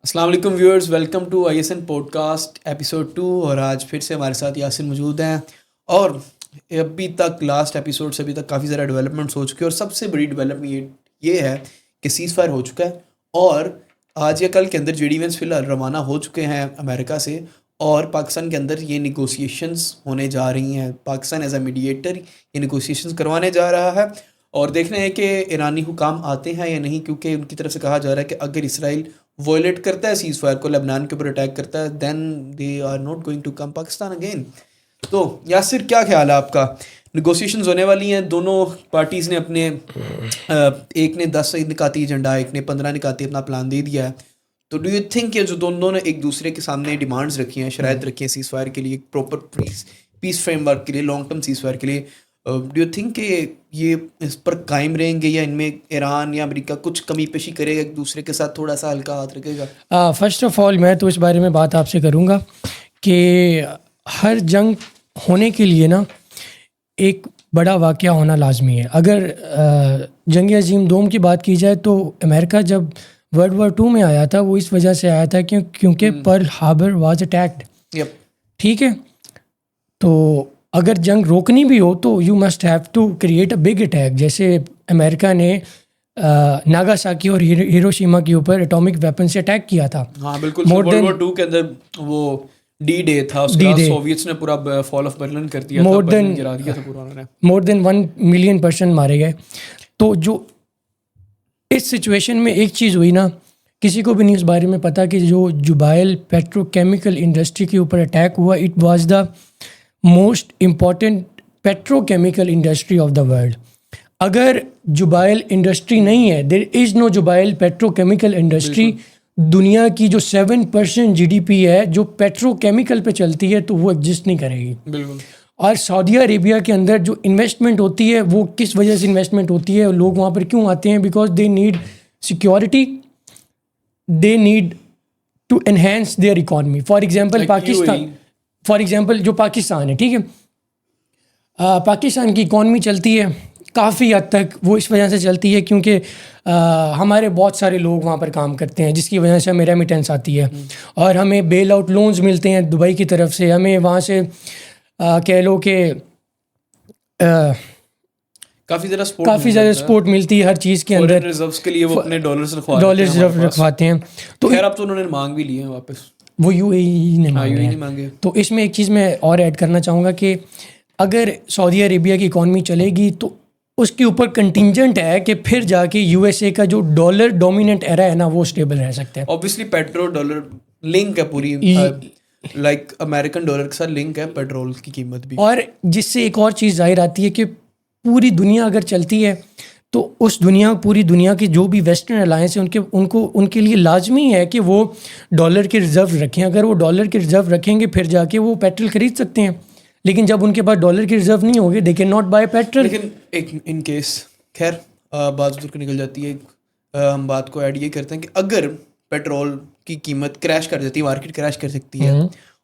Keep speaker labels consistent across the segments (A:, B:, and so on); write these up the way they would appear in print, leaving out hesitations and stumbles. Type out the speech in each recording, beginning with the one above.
A: السلام علیکم viewers, welcome to I S N podcast episode 2. اور آج پھر سے ہمارے ساتھ یاسر موجود ہیں. اور ابھی تک لاسٹ ایپیسوڈ سے ابھی تک کافی زیادہ ڈیولپمنٹس ہو چکی ہے، اور سب سے بڑی ڈیولپمنٹ یہ ہے کہ سیز فائر ہو چکا ہے. اور آج یا کل کے اندر جے ڈی وینس فی الحال روانہ ہو چکے ہیں امریکہ سے، اور پاکستان کے اندر یہ نیگوسیشنز ہونے جا رہی ہیں. پاکستان ایز اے میڈیٹر یہ نیگوسیشنز کروانے جا رہا ہے، اور دیکھنا ہے کہ ایرانی حکام آتے ہیں یا نہیں، کیونکہ ان کی طرف سے کہا جا رہا ہے کہ اگر اسرائیل وائلیٹ کرتا ہے سیز فائر کو، لبنان کے اوپر اٹیک کرتا ہے، then they are not going to come Pakistan again. تو یاسر، کیا خیال ہے آپ کا؟ نیگوسیشنز ہونے والی ہیں، دونوں پارٹیز نے اپنے ایک نے 10 نکاتی ایجنڈا، ایک نے 15 نکاتی اپنا پلان دے دیا ہے. تو ڈو یو تھنک کہ جو دونوں نے ایک دوسرے کے سامنے ڈیمانڈز رکھی ہیں، شرائط رکھی ہیں سیز فائر کے لیے، ایک پراپر پیس فریم ورک کے لیے، لانگ ٹرم سیز فائر کے لیے، ڈو یو تھنک کہ یہ اس پر قائم رہیں گے، یا ان میں ایران یا امریکہ کچھ کمی پیشی کرے گا، ایک دوسرے کے ساتھ تھوڑا سا ہلکا ہاتھ رکھے گا؟
B: فرسٹ آف آل میں تو اس بارے میں بات آپ سے کروں گا کہ ہر جنگ ہونے کے لیے نا ایک بڑا واقعہ ہونا لازمی ہے. اگر جنگ عظیم دوم کی بات کی جائے تو امریکہ جب ورلڈ وار 2 میں آیا تھا وہ اس وجہ سے آیا تھا کیونکہ پرل ہاربر واز اٹیکڈ. ٹھیک ہے، تو اگر جنگ روکنی بھی ہو تو you must have to create a big attack. جیسے امریکہ نے ناگاساکی اور ہیروشیما کے اوپر اٹامک ویپن سے اٹیک کیا تھا.
A: ہاں بالکل، ورلڈ وار 2 کے اندر وہ ڈی ڈے تھا، اس کے بعد سوویتس نے پورا فال آف برلن کر دیا تھا، برلن گرا دیا تھا پورا انہوں نے.
B: مور دین 1 ملین پرسن مارے گئے. تو جو اس سچویشن میں ایک چیز ہوئی نا، کسی کو بھی نہیں اس بارے میں پتا کہ جو جبائل پیٹرو کیمیکل انڈسٹری کے اوپر اٹیک ہوا، it was the most important petro chemical industry of the world. اگر جبائل انڈسٹری نہیں ہے، there is know جبائل petro chemical industry. دنیا کی جو 7% جی ڈی پی ہے جو پیٹرو کیمیکل پہ چلتی ہے تو وہ ایگزسٹ نہیں کرے گی.
A: بالکل.
B: اور سعودیہ عربیہ کے اندر جو انویسٹمنٹ ہوتی ہے وہ کس وجہ سے انویسٹمنٹ ہوتی ہے، لوگ وہاں پر کیوں آتے ہیں؟ Because they need security, they need to enhance their economy. For example Pakistan, جو پاکستان ہے، ٹھیک ہے، پاکستان کی اکانمی چلتی ہے کافی حد تک، وہ اس وجہ سے چلتی ہے کیونکہ ہمارے بہت سارے لوگ وہاں پر کام کرتے ہیں، جس کی وجہ سے ہمیں ریمیٹنس آتی ہے، اور ہمیں بیل آؤٹ لونز ملتے ہیں دبئی کی طرف سے. ہمیں وہاں سے کہہ لو کہ
A: کافی زیادہ
B: سپورٹ ملتی ہے ہر چیز کے اندر.
A: ریزروز کے لیے وہ اپنے ڈالرز
B: رکھواتے ہیں. تو
A: خیر اب تو انہوں نے مانگ بھی لیے ہیں واپس،
B: وہ یو اے ای نے مانگے. تو اس میں ایک چیز میں اور ایڈ کرنا چاہوں گا کہ اگر سعودی عربیہ کی اکانومی چلے گی تو اس کے اوپر کنٹینجنٹ ہے کہ پھر جا کے یو ایس اے کا جو ڈالر ڈومیننٹ ایرا ہے نا وہ اسٹیبل رہ سکتا ہے.
A: اوبویسلی پیٹرو ڈالر لنک ہے پوری، لائک امریکن ڈالر کے ساتھ لنک ہے پیٹرول کی قیمت بھی.
B: اور جس سے ایک اور چیز ظاہر آتی ہے کہ پوری دنیا اگر چلتی ہے تو اس پوری دنیا کی جو بھی ویسٹرن الائنس ہے ان کے لیے لازمی ہے کہ وہ ڈالر کے ریزرو رکھیں. اگر وہ ڈالر کے ریزرو رکھیں گے پھر جا کے وہ پیٹرول خرید سکتے ہیں، لیکن جب ان کے پاس ڈالر کے ریزرو نہیں ہوگے they can not by petrol.
A: لیکن ایک ان کیس، خیر بات ادھر کو نکل جاتی ہے، ہم بات کو ایڈ یہ کرتے ہیں کہ اگر پیٹرول کی قیمت کریش کر جاتی ہے، مارکیٹ کریش کر سکتی ہے،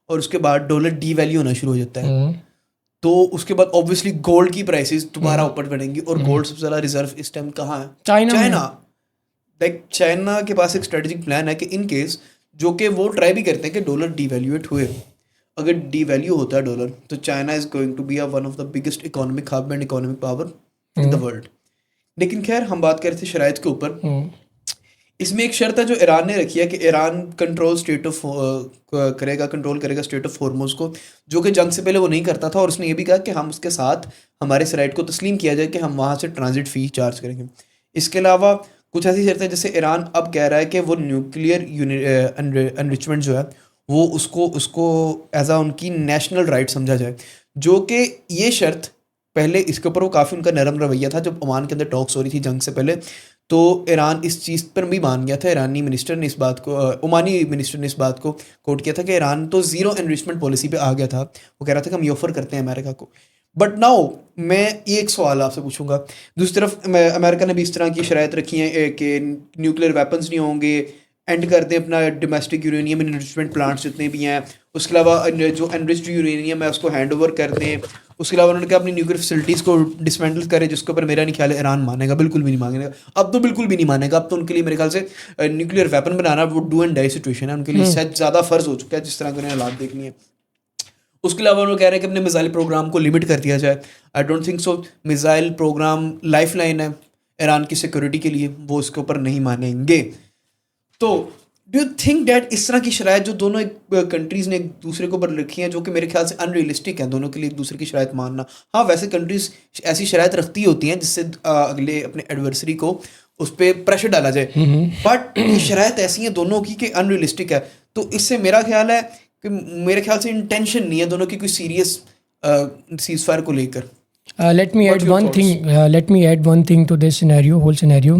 A: اور اس کے بعد ڈالر ڈی ویلیو ہونا شروع ہو جاتا ہے، تو اس کے بعد اوبویسلی گولڈ کی پرائسز دوبارہ اوپر بڑھیں گی. اور گولڈ سب سے زیادہ ریزرو اس ٹائم کہاں ہے؟ چائنا. لائک چائنا کے پاس ایک اسٹریٹجک پلان ہے کہ ان کیس، جو کہ وہ ٹرائی بھی کرتے ہیں کہ ڈالر ڈی ویلیویٹ ہوئے، اگر ڈی ویلیو ہوتا ہے ڈالر تو China is going to be one of the biggest economic hub and economic power in the world. لیکن خیر ہم بات کرتے ہیں شرائط کے اوپر. اس میں ایک شرط ہے جو ایران نے رکھی ہے کہ ایران کنٹرول کرے گا اسٹیٹ آف ہورموز کو، جو کہ جنگ سے پہلے وہ نہیں کرتا تھا. اور اس نے یہ بھی کہا کہ ہم اس کے ساتھ ہمارے سرائٹ کو تسلیم کیا جائے کہ ہم وہاں سے ٹرانزٹ فی چارج کریں گے. اس کے علاوہ کچھ ایسی شرطیں جیسے ایران اب کہہ رہا ہے کہ وہ نیوکلیئر انریچمنٹ جو ہے وہ اس کو ایز اے ان کی نیشنل رائٹ سمجھا جائے، جو کہ یہ شرط پہلے اس کے اوپر وہ کافی ان کا نرم رویہ تھا. جب عمان کے اندر ٹاکس ہو رہی تھی جنگ سے پہلے تو ایران اس چیز پر بھی مان گیا تھا. عمانی منسٹر نے اس بات کو کوٹ کیا تھا کہ ایران تو زیرو انریچمنٹ پالیسی پہ آ گیا تھا. وہ کہہ رہا تھا کہ ہم یہ آفر کرتے ہیں امریکہ کو. بٹ ناؤ میں یہ ایک سوال آپ سے پوچھوں گا، دوسری طرف امریکہ نے بھی اس طرح کی شرائط رکھی ہیں کہ نیوکلیئر ویپنز نہیں ہوں گے، اینڈ کر دیں اپنا ڈومیسٹک یورینیم انرچمنٹ پلانٹس جتنے بھی ہیں, اس کے علاوہ جو انرچڈ یورینیم ہے اس کو ہینڈ اوور کر دیں. اس کے علاوہ انہوں نے کہا اپنی نیوکلیئر فیسلٹیز کو ڈسمینٹل کرے, جس کے اوپر میرا نہیں خیال ہے ایران مانے گا, بالکل بھی نہیں مانے گا. اب تو بالکل بھی نہیں مانے گا. اب تو ان کے لیے میرے خیال سے نیوکلیئر ویپن بنانا وہ ڈو اینڈ ڈائی سچویشن ہے, ان کے لیے سچ زیادہ فرض ہو چکا ہے جس طرح کے انہیں حالات دیکھنی ہے. اس کے علاوہ انہوں نے کہہ رہے ہیں کہ اپنے میزائل پروگرام کو لمٹ کر دیا جائے. I don't think so. Missile program life line ہے ایران کی سیکورٹی کے لیے, وہ اس کے اوپر نہیں مانیں گے. تو ڈو یو تھنک دیٹ اس طرح کی شرائط جو دونوں کنٹریز نے ایک دوسرے کے اوپر رکھی ہیں, جو کہ میرے خیال سے ان ریئلسٹک ہیں دونوں کے لیے ایک دوسرے کی شرائط ماننا. ہاں ویسے کنٹریز ایسی شرائط رکھتی ہوتی ہیں جس سے اگلے اپنے ایڈورسری کو اس پہ پریشر ڈالا جائے, بٹ یہ شرائط ایسی ہیں دونوں کی کہ ان ریئلسٹک ہے. تو اس سے میرا خیال ہے کہ میرے خیال سے انٹینشن نہیں ہے دونوں کی کوئی سیریس سیز فائر کو لے کر.
B: Let me add one thing to this whole scenario.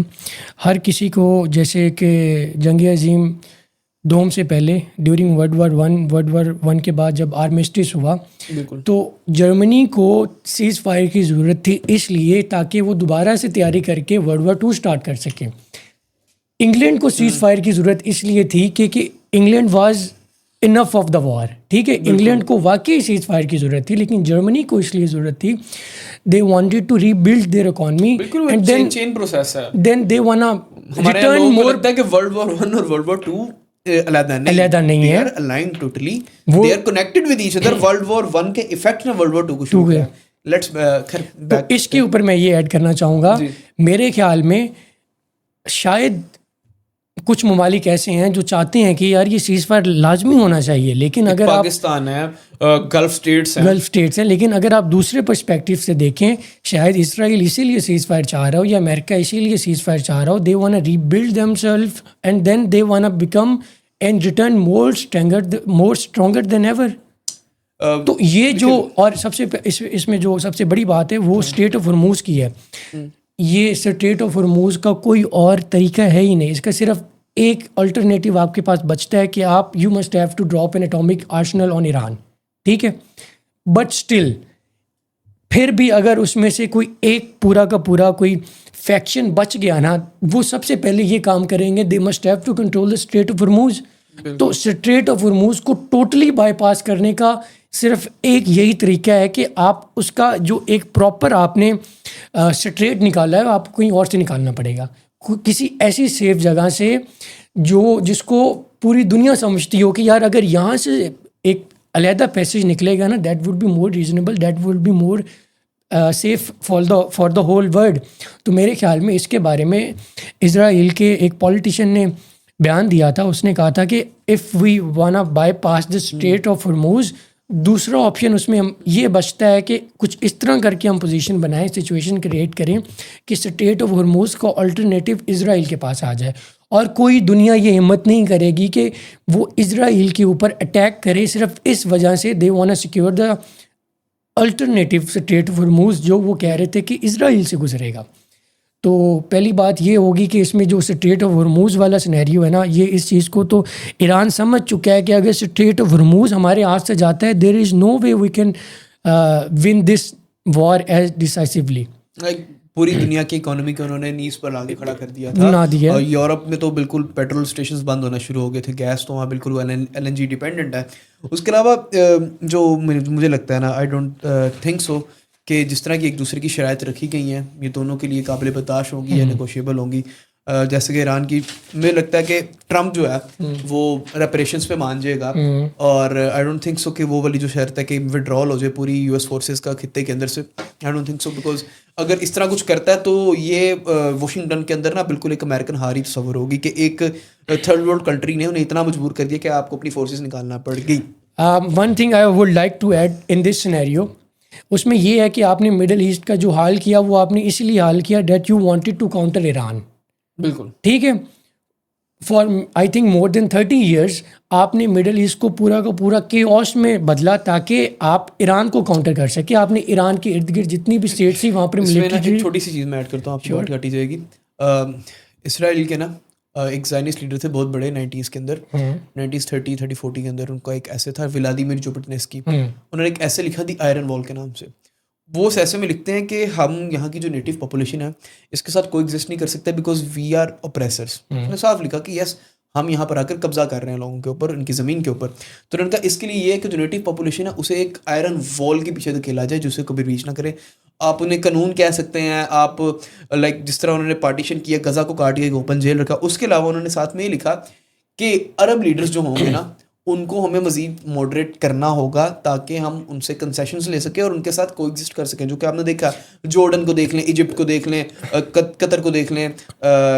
B: ہر کسی کو جیسے کہ جنگ عظیم دوم سے پہلے ڈیورنگ ورلڈ وار ون کے بعد جب آرمیسٹس ہوا, تو جرمنی کو سیز فائر کی ضرورت تھی اس لیے تاکہ وہ دوبارہ سے تیاری کر کے ورلڈ وار 2 اسٹارٹ کر سکیں. انگلینڈ کو سیز فائر کی ضرورت اس لیے تھی کہ England was enough of the war. ٹھیک ہے, انگلینڈ کو واقعی سیز فائر کی ضرورت تھی, لیکن جرمنی کو اس لیے ضرورت تھی they wanted to rebuild their economy, and
A: چین پروسیس ہے.
B: دین دے وانا
A: ریٹرن مور کہ ورلڈ وار 1 اور ورلڈ وار 2 علیحدہ نہیں ہے, aligned totally, they are connected with each other. World war 1 کے ایفیکٹ نے ورلڈ وار 2 کو شروع کیا. لیٹس
B: اس کے اوپر میں یہ ایڈ کرنا چاہوں گا, میرے خیال میں شاید کچھ ممالک ایسے ہیں جو چاہتے ہیں کہ یار یہ سیز فائر لازمی ہونا چاہیے, لیکن اگر
A: پاکستان ہے, گلف اسٹیٹس ہیں, لیکن
B: اگر آپ دوسرے پرسپیکٹیو سے دیکھیں, شاید اسرائیل اسی لیے سیز فائر چاہ رہا ہو یا امریکہ اسی لیے سیز فائر چاہ رہا ہو. They want rebuild themself and then they want become and return more stronger than ever. تو یہ جو اور سب سے اس میں جو سب سے بڑی بات ہے وہ اسٹریٹ آف ہرموز کی ہے. یہ اسٹریٹ آف ہرموز کا کوئی اور طریقہ ہے ہی نہیں, اس کا صرف ایک الٹرنیٹیو آپ کے پاس بچتا ہے کہ آپ you must have to drop an atomic arsenal on Iran. ٹھیک ہے, بٹ اسٹل پھر بھی اگر اس میں سے کوئی ایک پورا کا پورا کوئی فیکشن بچ گیا نا, وہ سب سے پہلے یہ کام کریں گے, they must have to control the strait of Hormuz. تو اسٹریٹ آف ہرموز کو ٹوٹلی بائی پاس کرنے کا صرف ایک یہی طریقہ ہے کہ آپ اس کا جو ایک پراپر آپ نے اسٹریٹ نکالا ہے آپ کو کہیں اور سے نکالنا پڑے گا, کسی ایسی سیف جگہ سے جس کو پوری دنیا سمجھتی ہو کہ یار اگر یہاں سے ایک علیحدہ پیسیج نکلے گا نا, that would be more reasonable, that would be more safe for the whole world. تو میرے خیال میں اس کے بارے میں اسرائیل کے ایک پولیٹیشین نے بیان دیا تھا, اس نے کہا تھا کہ if we wanna bypass the strait of Hormuz, دوسرا آپشن اس میں ہم یہ بچتا ہے کہ کچھ اس طرح کر کے ہم پوزیشن بنائیں, سچویشن کریٹ کریں کہ اسٹریٹ آف ہرموز کا الٹرنیٹیو اسرائیل کے پاس آ جائے, اور کوئی دنیا یہ ہمت نہیں کرے گی کہ وہ اسرائیل کے اوپر اٹیک کرے صرف اس وجہ سے they want secure the alternative strait of Hormuz جو وہ کہہ رہے تھے کہ اسرائیل سے گزرے گا. تو پہلی بات یہ ہوگی کہ اس میں جو اسٹریٹ آف ہرموز والا سینیریو ہے نا, یہ اس چیز کو تو ایران سمجھ چکا ہے کہ اگر اسٹریٹ آف ہرموز ہمارے ہاتھ سے جاتا ہے, there is no way we can win this war as decisively.
A: پوری دنیا کی اکانومی کو انہوں نے نیز پر لا کے کھڑا کر دیا تھا. یورپ میں تو بالکل پیٹرول اسٹیشنز بند ہونا شروع ہو گئے تھے, گیس تو وہاں بالکل ایل این جی ڈیپینڈنٹ ہے. اس کے علاوہ جو مجھے لگتا ہے نا, آئی ڈونٹ تھنک سو کہ جس طرح کی ایک دوسرے کی شرائط رکھی گئی ہیں یہ دونوں کے لیے قابل برداشت ہوں گی یا نیگوشیبل ہوں گی. جیسے کہ ایران کی مجھے لگتا ہے کہ ٹرمپ جو ہے وہ ریپریشنس پہ مان جائے گا, اور آئی ڈونٹ تھنک سو کہ وہ والی جو شرط ہے کہ ودرال ہو جائے پوری یو ایس فورسز کا خطے کے اندر سے, آئی ڈونٹ تھنک سو, بیکاز اگر اس طرح کچھ کرتا ہے تو یہ واشنگٹن کے اندر نا بالکل ایک امریکن ہاری تصور ہوگی کہ ایک تھرڈ ورلڈ کنٹری نے انہیں اتنا مجبور کر دیا کہ آپ کو اپنی فورسز نکالنا پڑ گئی.
B: One thing I would like to add in this scenario, اس میں یہ ہے کہ آپ نے مڈل ایسٹ کا جو حال کیا وہ آپ نے اسی لیے حال کیا that you wanted to counter Iran.
A: بالکل
B: ٹھیک ہے, for I think more than 30 years آپ نے مڈل ایسٹ کو پورا کا پورا کیوس میں بدلا تاکہ آپ ایران کو کاؤنٹر کر سکیں. آپ نے ایران کے ارد گرد جتنی بھی اسٹیٹس تھی وہاں پر
A: ایک چھوٹی سی چیز میں ایڈ کرتا ہوں, آپ کی بات کاٹی جائے گی. اسرائیل کے نا ایک زائنسٹ لیڈر تھے بہت بڑے 90s کے اندر, 90s 30-40 کے اندر, ان کا ایک ایسے تھا ولادیمیر جوبٹنسکی. انہوں نے ایک ایسے لکھا تھی آئرن وال کے نام سے. وہ اس ایسے میں لکھتے ہیں کہ ہم یہاں کی جو نیٹو پاپولیشن ہے اس کے ساتھ کوئی ایگزسٹ نہیں کر سکتا بیکاز وی آر اوپریسرس. انہوں نے صاف لکھا کہ یس ہم یہاں پر آ کر قبضہ کر رہے ہیں لوگوں کے اوپر, ان کی زمین کے اوپر. تو انہوں نے کہا اس کے لیے یہ ہے کہ جو نیٹو پاپولیشن ہے اسے ایک آئرن وال کے پیچھے دھکیلا جائے جسے کبھی ریچ نہ کرے. آپ انہیں قانون کہہ سکتے ہیں, آپ لائک جس طرح انہوں نے پارٹیشن کیا, غزہ کو کاٹ کے ایک اوپن جیل رکھا. اس کے علاوہ انہوں نے ساتھ میں یہ لکھا کہ عرب لیڈرز جو ہوں گے نا ان کو ہمیں مزید ماڈریٹ کرنا ہوگا تاکہ ہم ان سے کنسیشنز لے سکیں اور ان کے ساتھ کو ایگزسٹ کر سکیں. جو کہ آپ نے دیکھا جارڈن کو دیکھ لیں, ایجپٹ کو دیکھ لیں, قطر کو دیکھ لیں,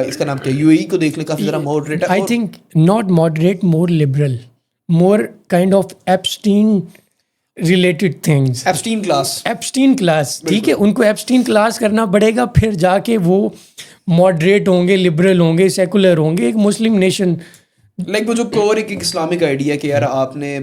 A: اس کا نام کیا یو اے ای کو دیکھ لیں, کافی زیادہ ماڈریٹ ہے.
B: I think not moderate, more liberal, more kind of Epstein related things. Epstein class, ٹھیک ہے, ان کو ایپسٹین کلاس کرنا پڑے گا, پھر جا کے وہ ماڈریٹ ہوں گے, لبرل ہوں گے, سیکولر ہوں گے, ایک مسلم نیشن.
A: لائک وہ جو کور ایک اسلامک آئیڈیا کہ یار آپ نے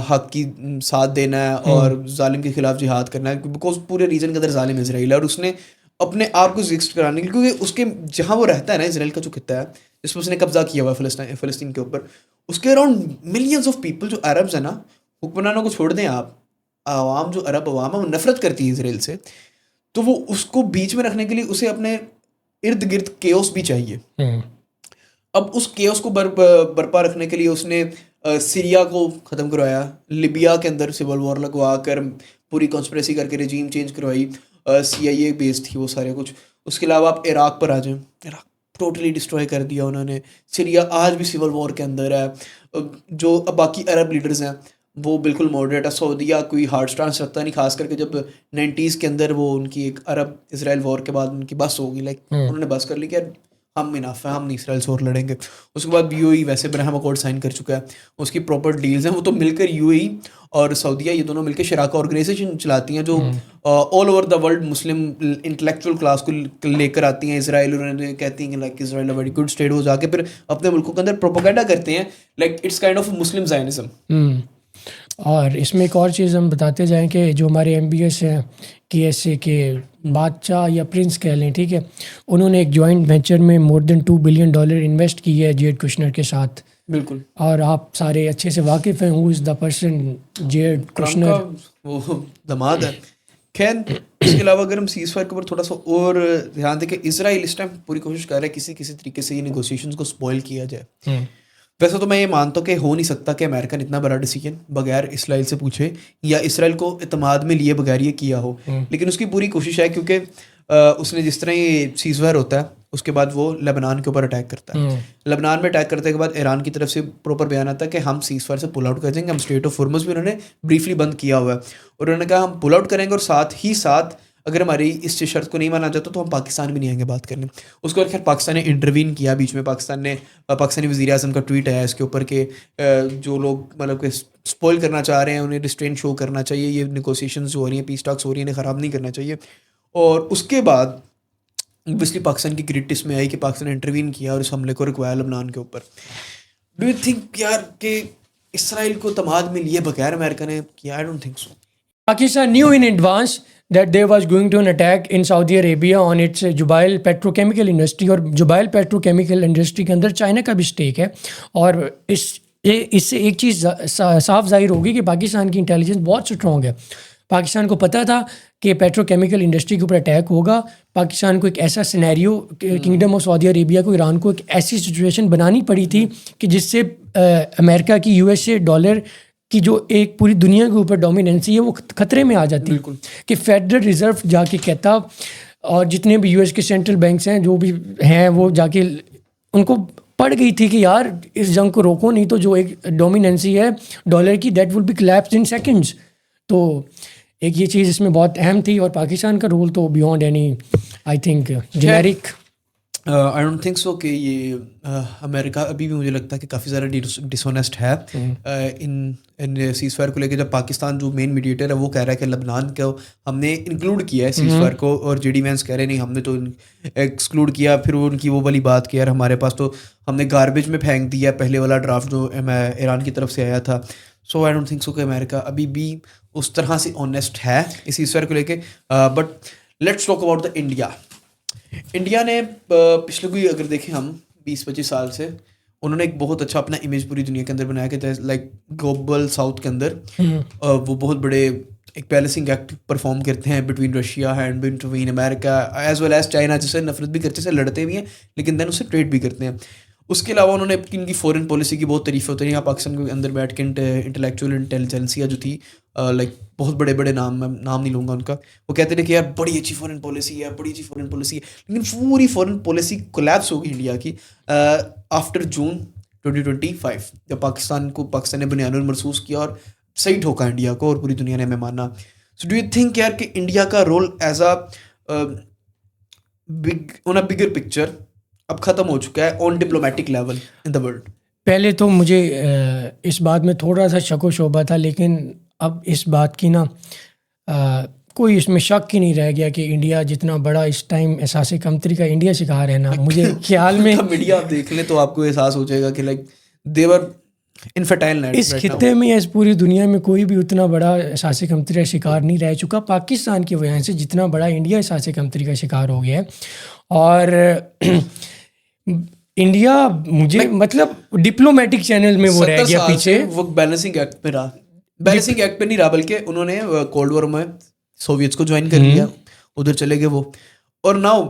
A: حق کی ساتھ دینا ہے اور ظالم کے خلاف جہاد کرنا ہے, بیکاز پورے ریجن کے اندر ظالم اسرائیل ہے, اور اس نے اپنے آپ کو ایگزسٹ کرانے کے لیے, کیونکہ اس کے جہاں وہ رہتا ہے نا, اسرائیل کا جو خطہ ہے جس میں اس نے قبضہ کیا ہوا ہے فلسطین کے اوپر, اس کے اراؤنڈ ملینز آف پیپل جو عربز ہیں نا, حکمرانوں کو چھوڑ دیں آپ, عوام جو عرب عوام ہے وہ نفرت کرتی ہے اسرائیل سے, تو وہ اس کو بیچ میں رکھنے کے لیے اسے اپنے ارد گرد کیوس بھی چاہیے. اب اس کیوس کو برپا رکھنے کے لیے اس نے سیریا کو ختم کروایا, لیبیا کے اندر سول وار لگوا کر پوری کانسپریسی کر کے رجیم چینج کروائی, CIA بیس تھی وہ سارے کچھ. اس کے علاوہ آپ عراق پر آ جائیں, عراق ٹوٹلی ڈسٹروائے کر دیا انہوں نے. سیریا آج بھی سول وار کے اندر ہے. جو باقی عرب لیڈرز ہیں وہ بالکل ماڈریٹ ہے. سعودیہ کوئی ہارڈ سٹانس رکھتا نہیں, خاص کر کے جب 90s کے اندر وہ ان کی ایک عرب اسرائیل وار کے بعد ان کی بس ہوگی, لائک انہوں نے بس کر لی کہ ہم انف ہیں, ہم نہیں اسرائیل سے اور لڑیں گے. اس کے بعد UAE ویسے ابراہیم اکارڈ سائن کر چکا ہے, اس کی پراپر ڈیلز ہیں, وہ تو مل کر UAE اور سعودیہ یہ دونوں مل کے شراکہ آرگنائزیشن چلاتی ہیں جو all over the world Muslim intellectual class کو لے کر آتی ہیں اسرائیل, اور انہیں کہتی ہیں کہ like Israel a very good state, ہو جا کے پھر اپنے ملکوں کے اندر پروپیگنڈا کرتے ہیں, like it's kind of Muslim Zionism.
B: اور اس میں ایک اور چیز ہم بتاتے جائیں کہ جو ہمارے MBS ہیں KSA کے بادشاہ یا پرنس کہہ لیں, ٹھیک ہے, انہوں نے ایک جوائنٹ وینچر میں more than $2 billion انویسٹ کی ہے جیڈ کشنر کے ساتھ.
A: بالکل,
B: اور آپ سارے اچھے سے واقف ہیں ہو از دا پرسن جیڈ کشنر,
A: وہ دماد ہے. خیر اس کے علاوہ اگر ہم سیز فائر کے اوپر تھوڑا سا اور دھیان دیں کہ اسرائیل اس ٹائم پوری کوشش کر رہا ہے کسی طریقے سے یہ نیگوسیشنز کو اسپوائل کیا جائے. ویسے تو میں یہ مانتا ہوں کہ ہو نہیں سکتا کہ امریکہ نے اتنا بڑا ڈیسیجن بغیر اسرائیل سے پوچھے یا اسرائیل کو اعتماد میں لیے بغیر یہ کیا ہو, لیکن اس کی پوری کوشش ہے, کیونکہ اس نے جس طرح یہ سیز فائر ہوتا ہے اس کے بعد وہ لبنان کے اوپر اٹیک کرتا ہے. لبنان میں اٹیک کرنے کے بعد ایران کی طرف سے پراپر بیان آتا ہے کہ ہم سیز فائر سے پل آؤٹ کر دیں گے, ہم اسٹریٹ آف ہارمز بھی انہوں نے بریفلی بند کیا ہوا ہے, اور انہوں نے کہا ہم پل آؤٹ کریں گے, اور ساتھ ہی ساتھ اگر ہماری اس شرط کو نہیں مانا جاتا تو ہم پاکستان بھی نہیں آئیں گے بات کرنے. اس کے بعد خیر پاکستان نے انٹروین کیا بیچ میں, پاکستانی وزیر اعظم کا ٹویٹ آیا اس کے اوپر کہ جو لوگ مطلب کہ اسپوائل کرنا چاہ رہے ہیں انہیں ریسٹرین شو کرنا چاہیے, یہ نیگوسیشنز جو ہو رہی ہیں, پیس ٹاکس ہو رہی ہیں, انہیں خراب نہیں کرنا چاہیے. اور اس کے بعد اوبیسلی پاکستان کی کرٹس میں آئی کہ پاکستان نے انٹروین کیا اور اس حملے کو رکوایا لبنان کے اوپر. ڈو یو تھنک یار کہ اسرائیل کو اعتماد میں لیے بغیر امریکہ نے کیا؟ آئی don't think so.
B: Pakistan knew in advance that there was going to an attack in Saudi Arabia on its Jubail petrochemical industry, اور Jubail petrochemical industry کے اندر چائنا کا بھی اسٹیک ہے. اور اس سے ایک چیز صاف ظاہر ہوگی کہ پاکستان کی انٹیلیجنس بہت اسٹرانگ ہے. پاکستان کو پتہ تھا کہ پیٹرو کیمیکل انڈسٹری کے اوپر اٹیک ہوگا. پاکستان کو ایک ایسا scenario kingdom of Saudi Arabia کو, ایران کو ایک ایسی سچویشن بنانی پڑی تھی کہ جس سے امریکہ کی USA ڈالر کی جو ایک پوری دنیا کے اوپر ڈومیننسی ہے وہ خطرے میں آ جاتی. کہ فیڈرل ریزرو جا کے کہتا, اور جتنے بھی US کے سینٹرل بینکس ہیں جو بھی ہیں وہ جا کے ان کو پڑ گئی تھی کہ یار اس جنگ کو روکو, نہیں تو جو ایک ڈومیننسی ہے ڈالر کی that will be collapsed in seconds. تو ایک یہ چیز اس میں بہت اہم تھی, اور پاکستان کا رول تو beyond any I think generic.
A: I don't think سو کہ یہ امریکہ ابھی بھی مجھے لگتا ہے کہ کافی زیادہ ڈسونیسٹ ہے ان سیز فائر کو لے کے. جب پاکستان جو مین میڈیٹر ہے وہ کہہ رہا ہے کہ لبنان کو ہم نے انکلوڈ کیا ہے سیز فائر کو, اور JD وینس کہہ رہے نہیں ہم نے تو ایکسکلوڈ کیا. پھر ان کی وہ والی بات کہ یار ہمارے پاس تو ہم نے گاربیج میں پھینک دیا پہلے والا ڈرافٹ جو ایران کی طرف سے آیا تھا. سو آئی ڈونٹ تھنک سو کہ امریکہ ابھی بھی اس طرح سے آنیسٹ ہے اس سیز فائر کو لے کے. But let's talk about the India. India نے پچھلے کوئی اگر دیکھیں ہم 20-25 سال سے انہوں نے ایک بہت اچھا اپنا امیج پوری دنیا کے اندر بنایا کہ لائک گلوبل ساؤتھ کے اندر وہ بہت بڑے ایک بیلنسنگ ایکٹ پرفارم کرتے ہیں بٹوین رشیا اینڈ بٹوین امریکہ ایز ویل ایز چائنا, جس سے نفرت بھی کرتے سے لڑتے بھی ہیں لیکن دین اس سے ٹریڈ بھی کرتے ہیں. اس کے علاوہ انہوں نے ان کی فورن پالیسی کی بہت تعریفیں ہوتی ہیں. یہاں پاکستان کے اندر بیٹھ کے انٹلیکچوئل انٹیلیجنسیا جو تھی لائک بہت بڑے بڑے نام نہیں لوں گا ان کا, وہ کہتے تھے کہ یار بڑی اچھی فورن پالیسی ہے, بڑی اچھی فورن پالیسی ہے, لیکن پوری فورن پالیسی کولیپس ہوگی انڈیا کی آفٹر جون 2025 جب پاکستان نے بنیاد المرصوص کیا اور صحیح ٹھوکا انڈیا کو اور پوری دنیا نے ہمیں مانا. سو ڈو یو تھنک یار کہ انڈیا کا role as a bigger picture اب ختم ہو چکا ہے on diplomatic level in the world?
B: پہلے تو مجھے اس بات میں تھوڑا سا شک و شعبہ تھا, لیکن اب اس بات کی نا کوئی اس میں شک ہی نہیں رہ گیا کہ انڈیا جتنا بڑا اس ٹائم احساس کمتری کا انڈیا شکار ہے نا, مجھے خیال میں
A: میڈیا آپ دیکھ لیں تو آپ کو احساس ہو جائے گا کہ لائک دیور انفرٹائل
B: اس خطے میں اس پوری دنیا میں کوئی بھی اتنا بڑا احساس کمتری کا شکار نہیں رہ چکا پاکستان کی وجہ سے جتنا بڑا انڈیا احساس کمتری کا شکار ہو گیا ہے. اور انڈیا مجھے مطلب ڈپلومیٹک چینل میں وہ رہ گیا پیچھے.
A: وہ بیلنسنگ ایکٹ پہ رہا, بیلنسنگ ایکٹ پہ نہیں رہا بلکہ انہوں نے کولڈ وار میں سوویتس کو جوائن کر لیا, ادھر چلے گئے وہ. اور ناؤ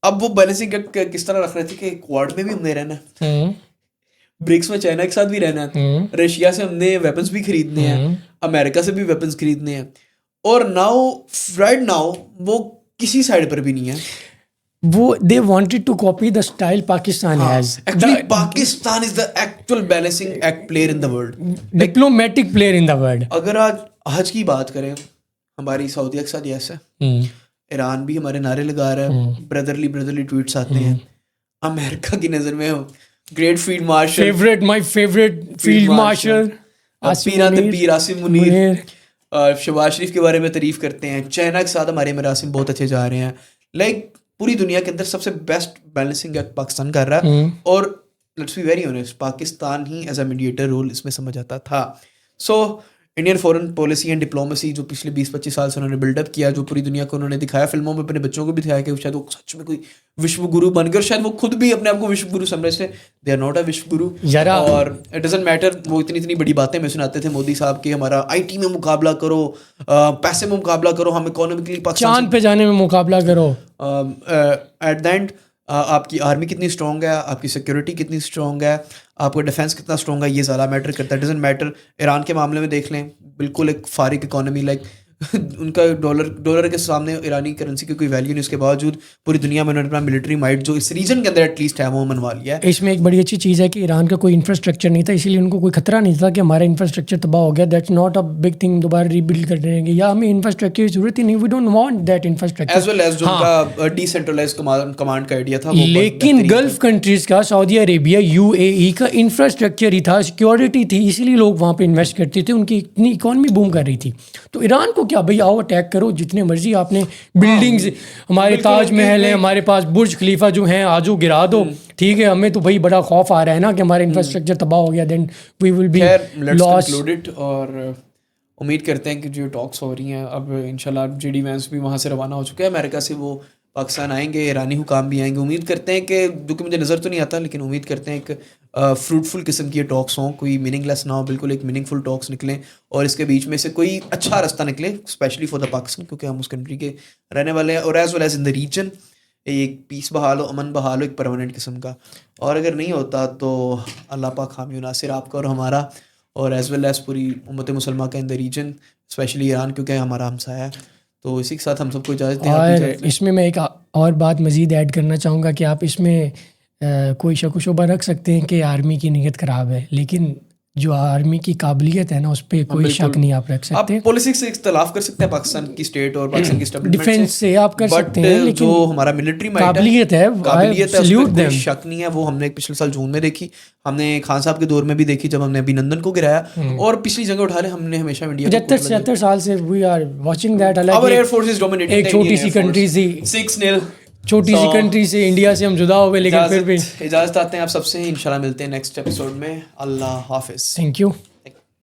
A: اب وہ بیلنسنگ ایکٹ کس طرح رکھ رہے تھے کہ کوارڈ میں بھی ہم نے رہنا ہے, برکس میں چائنا کے ساتھ بھی رہنا ہے, رشیا سے ہم نے ویپنس بھی خریدنے ہیں, امریکہ سے بھی ویپنس خریدنے ہیں. اور رائٹ ناؤ وہ کسی سائڈ پر بھی نہیں ہے.
B: وہ they wanted to copy the style Pakistan has.
A: Actually, Pakistan is the actual balancing act player in the world.
B: Diplomatic player in the world.
A: اگر آج کی بات کریں, ہماری سعودیہ کے ساتھ ایسا ہے, ایران بھی ہمارے نعرے لگا رہا ہے, برادرلی ٹویٹس آتے ہیں. امریکہ کی نظر میں great field marshal,
B: my favorite field marshal
A: Asim Munir, Shehbaz Sharif کے بارے میں تعریف کرتے ہیں. چائنا کے ساتھ ہمارے مراسم بہت اچھے جا رہے ہیں. لائک پوری دنیا کے اندر سب سے بیسٹ بیلنسنگ ایکٹ پاکستان کر رہا ہے. اور let's be very honest, Pakistan ہی ایز اے میڈیٹر رول اس میں سمجھ آتا تھا. So Indian foreign policy and diplomacy جو پچھلے 20-25 سال سے انہوں نے بلڈ اپ کیا, جو پوری دنیا کو انہوں نے دکھایا, فلموں میں اپنے بچوں کو بھی دکھایا کہ شاید وہ سچ میں کوئی وشو گرو بن گئے, اور شاید وہ خود بھی اپنے آپ کو وشو گرو سمجھتے ہیں. دے آر ناٹ اے وشو گرو. اور اٹ ڈزنٹ میٹر وہ اتنی بڑی باتیں میں سناتے تھے مودی صاحب کہ ہمارا آئی ٹی میں مقابلہ کرو, پیسے میں مقابلہ کرو, ہم اکانومکلی پاکستان
B: چاند پہ جانے میں مقابلہ کرو.
A: ایٹ دا اینڈ آپ کی آرمی کتنی اسٹرانگ ہے, آپ کی سیکورٹی کتنی اسٹرانگ ہے, آپ کا ڈیفینس کتنا اسٹرانگ ہے, یہ زیادہ میٹر کرتا ہے. Doesn't matter. ایران کے معاملے میں دیکھ لیں, بالکل ایک فارغ اکانومی, لائک ان کا ڈالر کے سامنے ایرانی کرنسی کی کوئی ویلیو نہیں, اس کے باوجود پوری دنیا میں انہوں نے اپنا ملٹری مائٹ جو اس ریجن کے اندر ایٹ لیسٹ ہے وہ منوا لیا ہے.
B: اس میں ایک بڑی اچھی چیز ہے کہ ایران کا کوئی انفراسٹرکچر نہیں تھا, اسی لیے ان کو کوئی خطرہ نہیں تھا کہ ہمارا انفراسٹرکچر تباہ ہو گیا. That's not a big thing دوبارہ ری بلڈ کر دیں گے, یا ہمیں انفراسٹرکچر کی ضرورت ہی نہیں. We don't want that infrastructure
A: as well as جو ان کا ڈی سینٹرلائز کمانڈ کا آئیڈیا تھا.
B: لیکن گلف کنٹریز کا, سعودی عربیہ, UAE کا انفراسٹرکچر ہی تھا, سیکورٹی تھی, اسی لیے لوگ وہاں پہ انویسٹ کرتے تھے, ان کی اتنی اکانومی بوم کر رہی تھی. تو ایران کو کیا بھائی, آؤ اٹیک کرو جتنے مرضی آپ نے ڈلڈنگز, ہمارے تاج محل ہے, ہمارے پاس برج خلیفہ جو ہیں, آجو گرا دو. ٹھیک ہے, ہمیں تو بھائی بڑا خوف آ رہا ہے نا کہ ہمارا انفراسٹرکچر تباہ ہو گیا, دین وی ول بی لاسٹ.
A: اور امید کرتے ہیں کہ جو ٹاکس ہو رہی ہیں اب انشاءاللہ JD وینس بھی وہاں سے روانہ ہو چکے ہیں امریکہ سے, وہ پاکستان آئیں گے, ایرانی حکام بھی آئیں گے. امید کرتے ہیں کہ جو کہ مجھے نظر تو نہیں آتا, لیکن امید کرتے ہیں کہ فروٹفل قسم کی ٹاکس ہوں, کوئی میننگ لیس نہ ہو, بالکل ایک میننگ فل ٹاکس نکلیں, اور اس کے بیچ میں سے کوئی اچھا راستہ نکلے, اسپیشلی فار دا پاکستان, کیونکہ ہم اس کنٹری کے رہنے والے ہیں. اور as well as in the region ایک پیس بحال ہو, امن بحال ہو, ایک پرماننٹ قسم کا. اور اگر نہیں ہوتا تو اللہ پاک حامی ناصر آپ کا اور ہمارا, اور ایز ویل ایز پوری امت مسلمہ کا ان دا ریجن, اسپیشلی ایران کیونکہ ہمارا ہمسایہ ہے. تو اسی کے ساتھ ہم سب کو اجازت دیں.
B: اور اس میں ایک اور بات مزید ایڈ کرنا چاہوں گا کہ آپ اس میں کوئی شک و شبہ رکھ سکتے ہیں کہ آرمی کی نیت خراب ہے, لیکن جو آرمی کی قابلیت ہے نا اس پہ کوئی شک نہیں آپ رکھ سکتے.
A: آپ پالیٹکس سے اختلاف کر سکتے ہیں پاکستان کی اسٹیٹ اور پاکستان کی اسٹیبلمنٹ سے,
B: ڈیفینس سے آپ کر سکتے ہیں, لیکن
A: جو ہمارا ملٹری
B: قابلیت ہے
A: اس پہ کوئی شک نہیں ہے. وہ ہم نے پچھلے سال جون میں دیکھی, ہم نے خان صاحب کے دور میں بھی دیکھی جب ہم نے ابھینندن کو گرایا, اور پچھلی جگہ اٹھا لے, ہم نے ہمیشہ انڈیا
B: 75 سال سے وی آر واچنگ دیٹ.
A: اور ایئر فورس از ڈومینیٹنگ,
B: ایک چھوٹی سی کنٹری سی
A: 6-0
B: چھوٹی سی کنٹری سے, انڈیا سے ہم جدا ہو گئے, لیکن پھر بھی
A: اجازت آتے ہیں آپ سب سے. انشاءاللہ ملتے ہیں نیکسٹ ایپیسوڈ میں. اللہ حافظ.
B: Thank you.